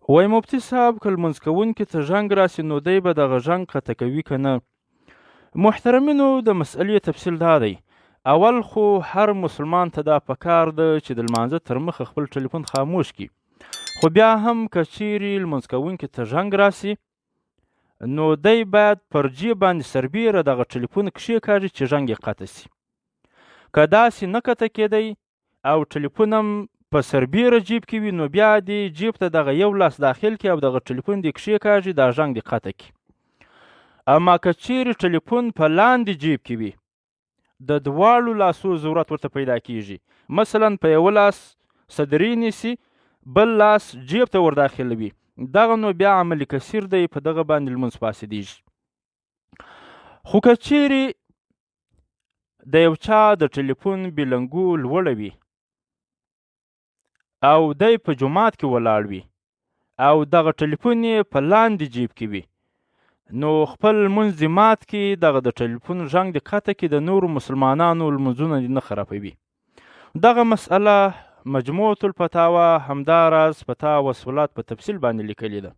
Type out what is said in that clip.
وایي مفتي صاحب که لمونځ کوونکي ته زنګ راسي نو دی به دغه زنګ قطع کوي که نه. محترمینو د مسئلې تفصیل دا دی. اول خو هر مسلمان ته دا پکار ده چې د لمانځه تر مخه خپل ټلیفون خاموش کړي. خو بیا هم که چیرې لمونځ کوونکي ته زنګ راسي نو دی باید پر جیب باندې سربیره دغه ټلیفون کښېکاږي چې زنګ یې قطع سي. که داسې نه قطع کېدی او ټلیفون هم په سربیره جیب کې وي نو بیا دې جیب ته دغه یو لاس داخل کړي او دغه ټلیفون دې کښېکاږي دا زنګ دې قطع کړي. اما که چیرې ټلیفون په لاندې جیب کې وي د دواړو لاسو ضرورت ورته پیدا کیږي. مثلا په یو لاس صدرې نیسي بل لاس جیب ته ور داخلوي، دغه نو بیا عمل کثیر دی، په دغه باندې لمونځ فاسدېږي. خو که چیرې د یو چا د ټلیفون بلنګو لوړه وي او دی په جومات کې ولاړ وي او دغه ټلیفون یې په لاندې جیب کې وي نو خپل لمونځ دې مات کړي، دغه د ټلیفون زنګ دې قطع کړي، د نورو مسلمانانو لمونځونه دې نه خرابوي. دغه مسئله مجموعة الفتاوا همداراز فتاوا الصلات په تفصیل باندې لیکلې ده.